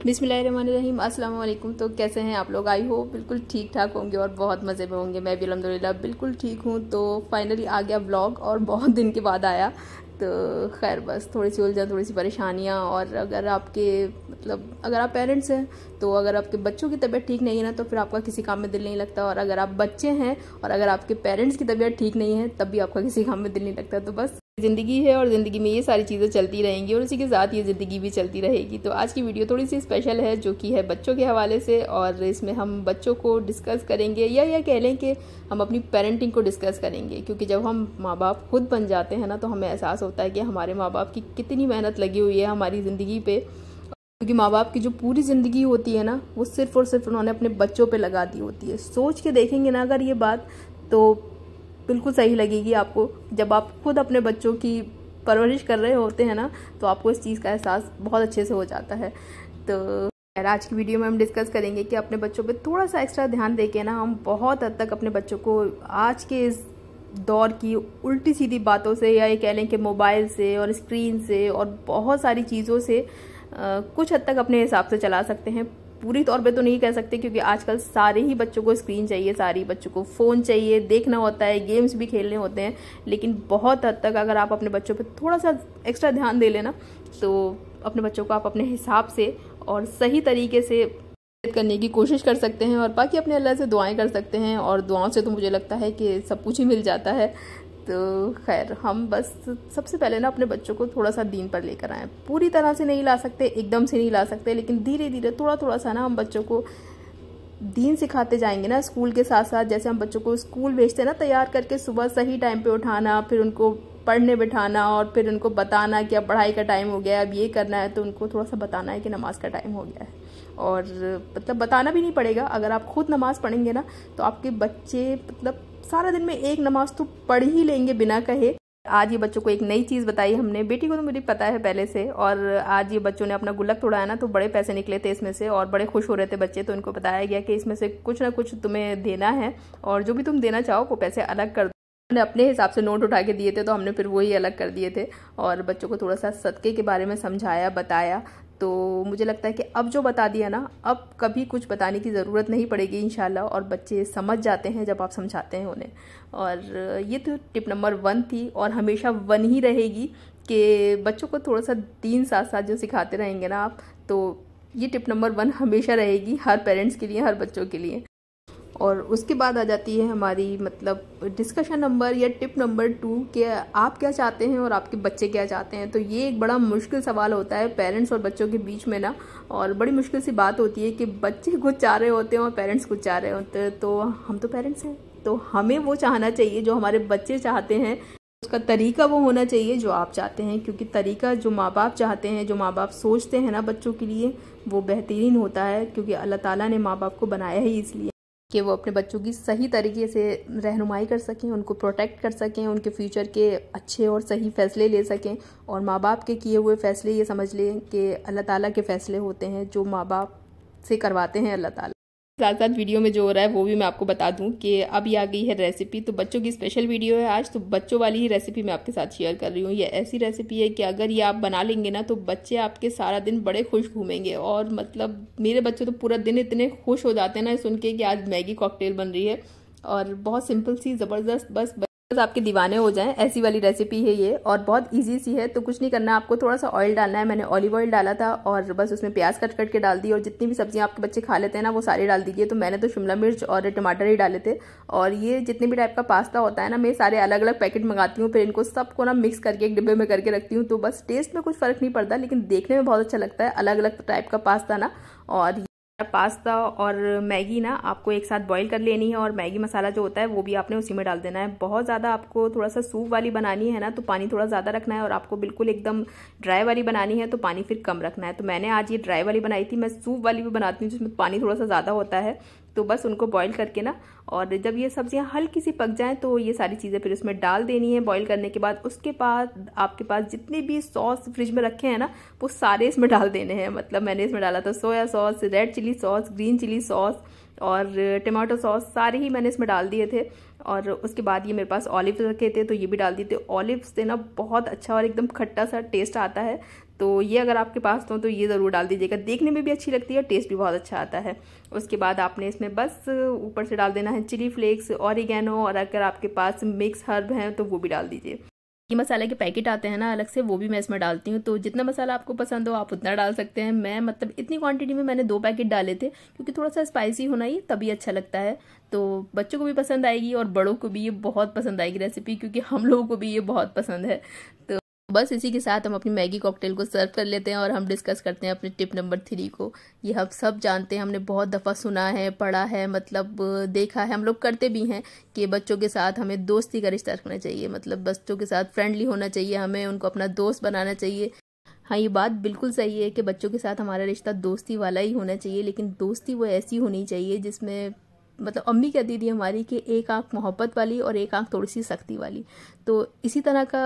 बिस्मिल्लाहिर्रहमानिर्रहीम, अस्सलाम वालेकुम। तो कैसे हैं आप लोग? आई हो बिल्कुल ठीक ठाक होंगे और बहुत मज़े में होंगे। मैं भी अल्हम्दुलिल्लाह बिल्कुल ठीक हूँ। तो फाइनली आ गया व्लॉग और बहुत दिन के बाद आया। तो खैर बस थोड़ी सी उलझन, थोड़ी सी परेशानियाँ। और अगर आपके अगर आप पेरेंट्स हैं तो अगर आपके बच्चों की तबीयत ठीक नहीं है ना तो फिर आपका किसी काम में दिल नहीं लगता। और अगर आप बच्चे हैं और अगर आपके पेरेंट्स की तबीयत ठीक नहीं है तब भी आपका किसी काम में दिल नहीं लगता। तो बस ज़िंदगी है और ज़िंदगी में ये सारी चीज़ें चलती रहेंगी और उसी के साथ ये ज़िंदगी भी चलती रहेगी। तो आज की वीडियो थोड़ी सी स्पेशल है जो कि है बच्चों के हवाले से। और इसमें हम बच्चों को डिस्कस करेंगे या कह लें कि हम अपनी पेरेंटिंग को डिस्कस करेंगे। क्योंकि जब हम माँ बाप खुद बन जाते हैं ना तो हमें एहसास होता है कि हमारे माँ बाप की कितनी मेहनत लगी हुई है हमारी ज़िंदगी पे। क्योंकि माँ बाप की जो पूरी ज़िंदगी होती है ना वो सिर्फ़ और सिर्फ उन्होंने अपने बच्चों पे लगा दी होती है। सोच के देखेंगे ना अगर ये बात तो बिल्कुल सही लगेगी आपको। जब आप खुद अपने बच्चों की परवरिश कर रहे होते हैं ना तो आपको इस चीज़ का एहसास बहुत अच्छे से हो जाता है। तो आज की वीडियो में हम डिस्कस करेंगे कि अपने बच्चों पे थोड़ा सा एक्स्ट्रा ध्यान देके ना हम बहुत हद तक अपने बच्चों को आज के इस दौर की उल्टी सीधी बातों से या ये कह लें कि मोबाइल से और स्क्रीन से और बहुत सारी चीज़ों से कुछ हद तक अपने हिसाब से चला सकते हैं। पूरी तौर पे तो नहीं कह सकते क्योंकि आजकल सारे ही बच्चों को स्क्रीन चाहिए, सारे बच्चों को फ़ोन चाहिए, देखना होता है, गेम्स भी खेलने होते हैं। लेकिन बहुत हद तक अगर आप अपने बच्चों पे थोड़ा सा एक्स्ट्रा ध्यान दे लेना तो अपने बच्चों को आप अपने हिसाब से और सही तरीके से करने की कोशिश कर सकते हैं। और बाकी अपने अल्लाह से दुआएं कर सकते हैं और दुआओं से तो मुझे लगता है कि सब कुछ ही मिल जाता है। तो खैर हम बस सबसे पहले ना अपने बच्चों को थोड़ा सा दीन पर लेकर आएँ। पूरी तरह से नहीं ला सकते, एकदम से नहीं ला सकते, लेकिन धीरे धीरे थोड़ा थोड़ा सा ना हम बच्चों को दीन सिखाते जाएंगे ना। स्कूल के साथ साथ जैसे हम बच्चों को स्कूल भेजते हैं ना तैयार करके, सुबह सही टाइम पे उठाना, फिर उनको पढ़ने बिठाना और फिर उनको बताना कि अब पढ़ाई का टाइम हो गया है, अब ये करना है। तो उनको थोड़ा सा बताना है कि नमाज का टाइम हो गया है। और बताना भी नहीं पड़ेगा, अगर आप खुद नमाज पढ़ेंगे ना तो आपके बच्चे सारा दिन में एक नमाज तो पढ़ ही लेंगे बिना कहे। आज ये बच्चों को एक नई चीज़ बताई हमने, बेटी को तो मुझे पता है पहले से। और आज ये बच्चों ने अपना गुल्लक तोड़ाया ना तो बड़े पैसे निकले थे इसमें से और बड़े खुश हो रहे थे बच्चे। तो इनको बताया गया कि इसमें से कुछ ना कुछ तुम्हें देना है और जो भी तुम देना चाहो वो पैसे अलग कर दो। हमने अपने हिसाब से नोट उठा के दिए थे तो हमने फिर वही अलग कर दिए थे और बच्चों को थोड़ा सा सदक़े के बारे में समझाया, बताया। तो मुझे लगता है कि अब जो बता दिया ना अब कभी कुछ बताने की ज़रूरत नहीं पड़ेगी इंशाल्लाह। और बच्चे समझ जाते हैं जब आप समझाते हैं उन्हें। और ये तो टिप नंबर 1 थी और हमेशा 1 ही रहेगी कि बच्चों को थोड़ा सा दीन साथ साथ जो सिखाते रहेंगे ना आप, तो ये टिप नंबर 1 हमेशा रहेगी हर पेरेंट्स के लिए, हर बच्चों के लिए। और उसके बाद आ जाती है हमारी डिस्कशन नंबर या टिप नंबर 2 कि आप क्या चाहते हैं और आपके बच्चे क्या चाहते हैं। तो ये एक बड़ा मुश्किल सवाल होता है पेरेंट्स और बच्चों के बीच में ना। और बड़ी मुश्किल सी बात होती है कि बच्चे कुछ चाह रहे होते हैं और पेरेंट्स कुछ चाह रहे होते हैं। तो हम तो पेरेंट्स हैं तो हमें वो चाहना चाहिए जो हमारे बच्चे चाहते हैं। उसका तरीका वो होना चाहिए जो आप चाहते हैं। क्योंकि तरीका जो माँ बाप चाहते हैं, जो माँ बाप सोचते हैं ना बच्चों के लिए, वो बेहतरीन होता है। क्योंकि अल्लाह ताला ने माँ बाप को बनाया ही इसलिए कि वो अपने बच्चों की सही तरीके से रहनुमाई कर सकें, उनको प्रोटेक्ट कर सकें, उनके फ्यूचर के अच्छे और सही फैसले ले सकें। और माँ बाप के किए हुए फैसले ये समझ लें कि अल्लाह ताला के फैसले होते हैं जो माँ बाप से करवाते हैं अल्लाह ताला। साथ साथ वीडियो में जो हो रहा है वो भी मैं आपको बता दूं कि अब ये आ गई है रेसिपी। तो बच्चों की स्पेशल वीडियो है आज, तो बच्चों वाली ही रेसिपी मैं आपके साथ शेयर कर रही हूँ। ये ऐसी रेसिपी है कि अगर ये आप बना लेंगे ना तो बच्चे आपके सारा दिन बड़े खुश घूमेंगे। और मेरे बच्चे तो पूरा दिन इतने खुश हो जाते हैं ना सुन के कि आज मैगी कॉकटेल बन रही है। और बहुत सिंपल सी ज़बरदस्त, बस आपके दीवाने हो जाएं ऐसी वाली रेसिपी है ये। और बहुत इजी सी है। तो कुछ नहीं करना, आपको थोड़ा सा ऑयल डालना है। मैंने ऑलिव ऑयल डाला था और बस उसमें प्याज कट कट के डाल दी। और जितनी भी सब्जियां आपके बच्चे खा लेते हैं ना वो सारे डाल दीजिए। तो मैंने तो शिमला मिर्च और टमाटर ही डाले थे। और ये जितने भी टाइप का पास्ता होता है ना मैं सारे अलग अलग पैकेट मंगाती हूँ, फिर इनको सबको ना मिक्स करके एक डिब्बे में करके रखती हूँ। तो बस टेस्ट में कुछ फ़र्क नहीं पड़ता लेकिन देखने में बहुत अच्छा लगता है अलग अलग टाइप का पास्ता ना। और पास्ता और मैगी ना आपको एक साथ बॉईल कर लेनी है और मैगी मसाला जो होता है वो भी आपने उसी में डाल देना है। बहुत ज़्यादा आपको थोड़ा सा सूप वाली बनानी है ना तो पानी थोड़ा ज़्यादा रखना है। और आपको बिल्कुल एकदम ड्राई वाली बनानी है तो पानी फिर कम रखना है। तो मैंने आज ये ड्राई वाली बनाई थी। मैं सूप वाली भी बनाती हूँ जिसमें पानी थोड़ा सा ज़्यादा होता है। तो बस उनको बॉईल करके ना और जब ये सब्जियां हल्की सी पक जाएं तो ये सारी चीज़ें फिर उसमें डाल देनी है बॉईल करने के बाद। उसके बाद आपके पास जितने भी सॉस फ्रिज में रखे हैं ना वो सारे इसमें डाल देने हैं। मैंने इसमें डाला था soya sauce, red chilli sauce, green chilli sauce और टमाटो सॉस, सारे ही मैंने इसमें डाल दिए थे। और उसके बाद ये मेरे पास ऑलिव्स रखे थे तो ये भी डाल दिए थे। ऑलिव्स से ना बहुत अच्छा और एकदम खट्टा सा टेस्ट आता है, तो ये अगर आपके पास हो तो ये ज़रूर डाल दीजिएगा। देखने में भी अच्छी लगती है, टेस्ट भी बहुत अच्छा आता है। उसके बाद आपने इसमें बस ऊपर से डाल देना है चिली फ्लेक्स, ऑरिगेनो, और अगर आपके पास मिक्स हर्ब हैं तो वो भी डाल दीजिए। ये मसाले के पैकेट आते हैं ना अलग से, वो भी मैं इसमें डालती हूँ। तो जितना मसाला आपको पसंद हो आप उतना डाल सकते हैं। मैं मतलब इतनी क्वांटिटी में मैंने 2 पैकेट डाले थे, क्योंकि थोड़ा सा स्पाइसी होना ही तभी अच्छा लगता है। तो बच्चों को भी पसंद आएगी और बड़ों को भी ये बहुत पसंद आएगी रेसिपी, क्योंकि हम लोगों को भी ये बहुत पसंद है। तो बस इसी के साथ हम अपनी मैगी कॉकटेल को सर्व कर लेते हैं और हम डिस्कस करते हैं अपने टिप नंबर 3 को। ये हम सब जानते हैं, हमने बहुत दफ़ा सुना है, पढ़ा है, मतलब देखा है, हम लोग करते भी हैं कि बच्चों के साथ हमें दोस्ती का रिश्ता रखना चाहिए, मतलब बच्चों के साथ फ्रेंडली होना चाहिए, हमें उनको अपना दोस्त बनाना चाहिए। हाँ, ये बात बिल्कुल सही है कि बच्चों के साथ हमारा रिश्ता दोस्ती वाला ही होना चाहिए, लेकिन दोस्ती वो ऐसी होनी चाहिए जिसमें मतलब अम्मी कहती थी हमारी कि एक आंख मोहब्बत वाली और एक आंख थोड़ी सी सख्ती वाली। तो इसी तरह का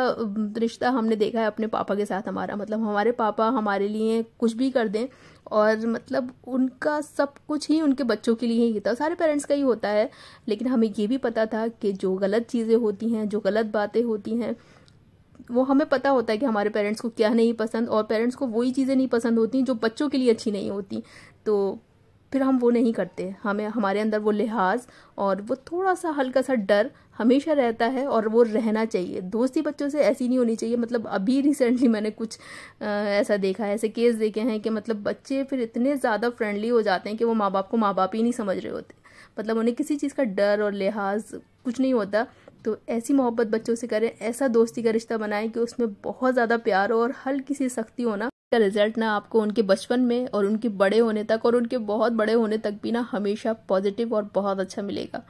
रिश्ता हमने देखा है अपने पापा के साथ हमारा, मतलब हमारे पापा हमारे लिए कुछ भी कर दें और मतलब उनका सब कुछ ही उनके बच्चों के लिए ही था। सारे पेरेंट्स का ही होता है, लेकिन हमें ये भी पता था कि जो गलत चीज़ें होती हैं, जो गलत बातें होती हैं, वो हमें पता होता है कि हमारे पेरेंट्स को क्या नहीं पसंद, और पेरेंट्स को वही चीज़ें नहीं पसंद होती जो बच्चों के लिए अच्छी नहीं होती। तो फिर हम वो नहीं करते, हमें हमारे अंदर वो लिहाज और वो थोड़ा सा हल्का सा डर हमेशा रहता है, और वो रहना चाहिए। दोस्ती बच्चों से ऐसी नहीं होनी चाहिए। मतलब अभी रिसेंटली मैंने कुछ ऐसा देखा है, ऐसे केस देखे हैं कि मतलब बच्चे फिर इतने ज़्यादा फ्रेंडली हो जाते हैं कि वो माँ बाप को माँ बाप ही नहीं समझ रहे होते, मतलब उन्हें किसी चीज़ का डर और लिहाज कुछ नहीं होता। तो ऐसी मोहब्बत बच्चों से करें, ऐसा दोस्ती का रिश्ता बनाएं कि उसमें बहुत ज़्यादा प्यार और हल्की सी सख्ती होना, का रिजल्ट ना आपको उनके बचपन में और उनके बड़े होने तक और उनके बहुत बड़े होने तक भी ना हमेशा पॉजिटिव और बहुत अच्छा मिलेगा।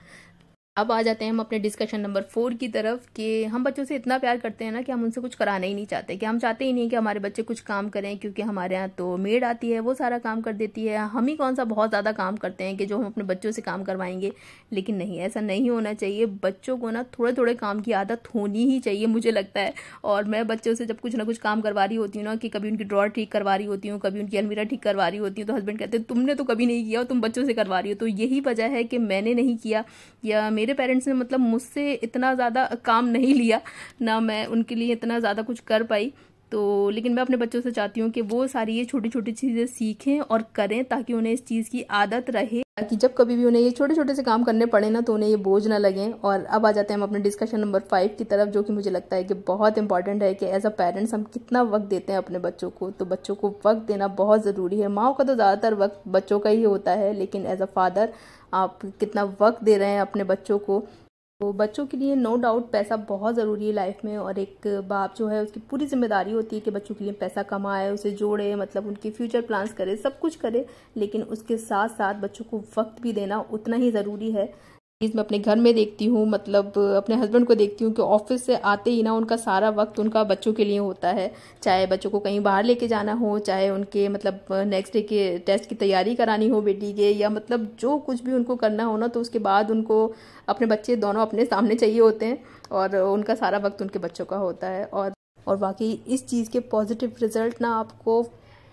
अब आ जाते हैं हम अपने डिस्कशन नंबर 4 की तरफ, कि हम बच्चों से इतना प्यार करते हैं ना कि हम उनसे कुछ कराना ही नहीं चाहते, कि हम चाहते ही नहीं कि हमारे बच्चे कुछ काम करें, क्योंकि हमारे यहाँ तो मेड आती है, वो सारा काम कर देती है। हम ही कौन सा बहुत ज़्यादा काम करते हैं कि जो हम अपने बच्चों से काम करवाएंगे। लेकिन नहीं, ऐसा नहीं होना चाहिए। बच्चों को ना थोड़े थोड़े काम की आदत होनी ही चाहिए, मुझे लगता है। और मैं बच्चों से जब कुछ ना कुछ काम करवा रही होती हूँ ना, कि कभी उनकी ड्रॉर ठीक करवा रही होती हूँ, कभी उनकी अलमीरा ठीक करवा रही होती हूँ, तो हस्बैंड कहते हैं तुमने तो कभी नहीं किया, तुम बच्चों से करवा रही हो। तो यही वजह है कि मैंने नहीं किया, या मेरे पेरेंट्स ने मतलब मुझसे इतना ज़्यादा काम नहीं लिया ना, मैं उनके लिए इतना ज़्यादा कुछ कर पाई। तो लेकिन मैं अपने बच्चों से चाहती हूँ कि वो सारी ये छोटी छोटी चीज़ें सीखें और करें, ताकि उन्हें इस चीज़ की आदत रहे, ताकि जब कभी भी उन्हें ये छोटे छोटे से काम करने पड़े ना तो उन्हें ये बोझ ना लगें। और अब आ जाते हैं हम अपने डिस्कशन नंबर 5 की तरफ, जो कि मुझे लगता है कि बहुत इंपॉर्टेंट है कि एज अ पेरेंट्स हम कितना वक्त देते हैं अपने बच्चों को। तो बच्चों को वक्त देना बहुत ज़रूरी है। माँ का तो ज़्यादातर वक्त बच्चों का ही होता है, लेकिन एज अ फादर आप कितना वक्त दे रहे हैं अपने बच्चों को। तो बच्चों के लिए नो डाउट पैसा बहुत ज़रूरी है लाइफ में, और एक बाप जो है उसकी पूरी जिम्मेदारी होती है कि बच्चों के लिए पैसा कमाए, उसे जोड़े, मतलब उनके फ्यूचर प्लान्स करे, सब कुछ करे। लेकिन उसके साथ साथ बच्चों को वक्त भी देना उतना ही ज़रूरी है। चीज़ मैं अपने घर में देखती हूँ, मतलब अपने हस्बैंड को देखती हूँ कि ऑफिस से आते ही ना उनका सारा वक्त उनका बच्चों के लिए होता है। चाहे बच्चों को कहीं बाहर लेके जाना हो, चाहे उनके मतलब नेक्स्ट डे के टेस्ट की तैयारी करानी हो बेटी के, या मतलब जो कुछ भी उनको करना हो ना, तो उसके बाद उनको अपने बच्चे दोनों अपने सामने चाहिए होते हैं, और उनका सारा वक्त उनके बच्चों का होता है। और वाकई इस चीज़ के पॉजिटिव रिजल्ट ना आपको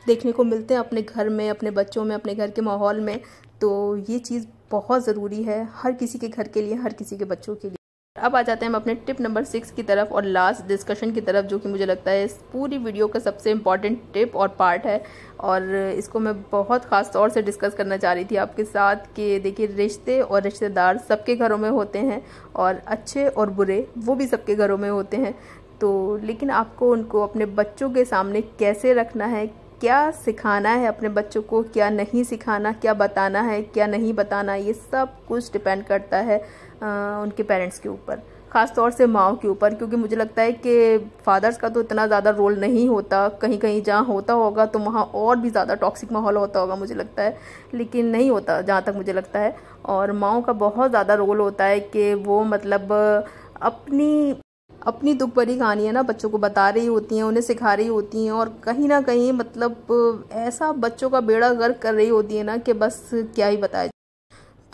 देखने को मिलते हैं अपने घर में, अपने बच्चों में, अपने घर के माहौल में। तो ये चीज़ बहुत ज़रूरी है हर किसी के घर के लिए, हर किसी के बच्चों के लिए। अब आ जाते हैं हम अपने टिप नंबर 6 की तरफ और लास्ट डिस्कशन की तरफ, जो कि मुझे लगता है इस पूरी वीडियो का सबसे इम्पॉर्टेंट टिप और पार्ट है, और इसको मैं बहुत ख़ास तौर से डिस्कस करना चाह रही थी आपके साथ। कि देखिए, रिश्ते और रिश्तेदार सबके घरों में होते हैं, और अच्छे और बुरे वो भी सबके घरों में होते हैं। तो लेकिन आपको उनको अपने बच्चों के सामने कैसे रखना है, क्या सिखाना है अपने बच्चों को, क्या नहीं सिखाना, क्या बताना है, क्या नहीं बताना, ये सब कुछ डिपेंड करता है उनके पेरेंट्स के ऊपर, ख़ास तौर से माँओं के ऊपर। क्योंकि मुझे लगता है कि फादर्स का तो इतना ज़्यादा रोल नहीं होता, कहीं कहीं जहाँ होता होगा तो वहाँ और भी ज़्यादा टॉक्सिक माहौल होता होगा मुझे लगता है, लेकिन नहीं होता जहाँ तक मुझे लगता है। और माँओं का बहुत ज़्यादा रोल होता है कि वो मतलब अपनी दुख भरी कहानियाँ ना बच्चों को बता रही होती हैं, उन्हें सिखा रही होती हैं, और कहीं ना कहीं मतलब ऐसा बच्चों का बेड़ा गर्क कर रही होती है ना कि बस क्या ही बताए।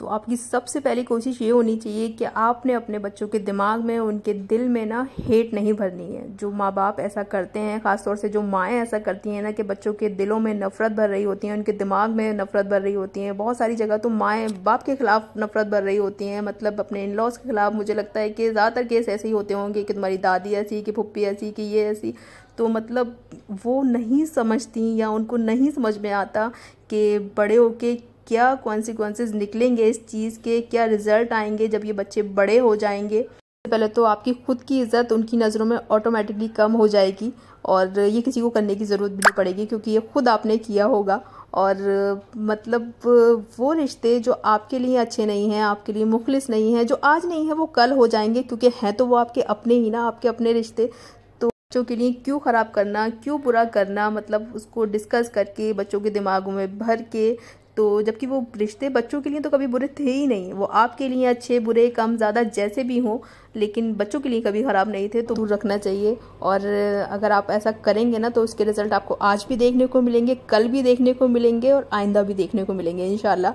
तो आपकी सबसे पहली कोशिश ये होनी चाहिए कि आपने अपने बच्चों के दिमाग में, उनके दिल में ना हेट नहीं भरनी है। जो माँ बाप ऐसा करते हैं, ख़ासतौर से जो माएँ ऐसा करती हैं ना कि बच्चों के दिलों में नफ़रत भर रही होती हैं, उनके दिमाग में नफ़रत भर रही होती हैं। बहुत सारी जगह तो माएँ बाप के ख़िलाफ़ नफ़रत भर रही होती हैं, मतलब अपने इन लॉज के ख़िलाफ़। मुझे लगता है कि ज़्यादातर केस ऐसे ही होते होंगे कि तुम्हारी दादी ऐसी, कि फुप्पी ऐसी, कि ये ऐसी। तो मतलब वो नहीं समझती या उनको नहीं समझ में आता कि बड़े होके क्या कॉन्सिक्वेंसेस निकलेंगे इस चीज़ के, क्या रिजल्ट आएंगे जब ये बच्चे बड़े हो जाएंगे। पहले तो आपकी खुद की इज़्ज़त उनकी नज़रों में ऑटोमेटिकली कम हो जाएगी और ये किसी को करने की ज़रूरत भी नहीं पड़ेगी, क्योंकि ये खुद आपने किया होगा। और मतलब वो रिश्ते जो आपके लिए अच्छे नहीं हैं, आपके लिए मुखलिस नहीं हैं, जो आज नहीं है वो कल हो जाएंगे, क्योंकि हैं तो वो आपके अपने ही ना, आपके अपने रिश्ते। तो बच्चों के लिए क्यों ख़राब करना, क्यों बुरा करना, मतलब उसको डिस्कस करके बच्चों के दिमागों में भर के। तो जबकि वो रिश्ते बच्चों के लिए तो कभी बुरे थे ही नहीं, वो आपके लिए अच्छे बुरे कम ज़्यादा जैसे भी हों, लेकिन बच्चों के लिए कभी ख़राब नहीं थे। तो दूर रखना चाहिए। और अगर आप ऐसा करेंगे ना तो उसके रिज़ल्ट आपको आज भी देखने को मिलेंगे, कल भी देखने को मिलेंगे और आइंदा भी देखने को मिलेंगे इंशाल्लाह।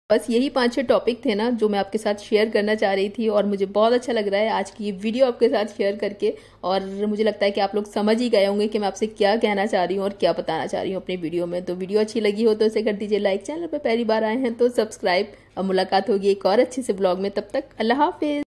बस यही 5-6 टॉपिक थे ना जो मैं आपके साथ शेयर करना चाह रही थी, और मुझे बहुत अच्छा लग रहा है आज की ये वीडियो आपके साथ शेयर करके। और मुझे लगता है कि आप लोग समझ ही गए होंगे कि मैं आपसे क्या कहना चाह रही हूँ और क्या बताना चाह रही हूँ अपनी वीडियो में। तो वीडियो अच्छी लगी हो तो इसे कर दीजिए लाइक, चैनल पर पहली बार आए हैं तो सब्सक्राइब। अब मुलाकात होगी एक और अच्छे से ब्लॉग में, तब तक अल्लाह हाफिज़।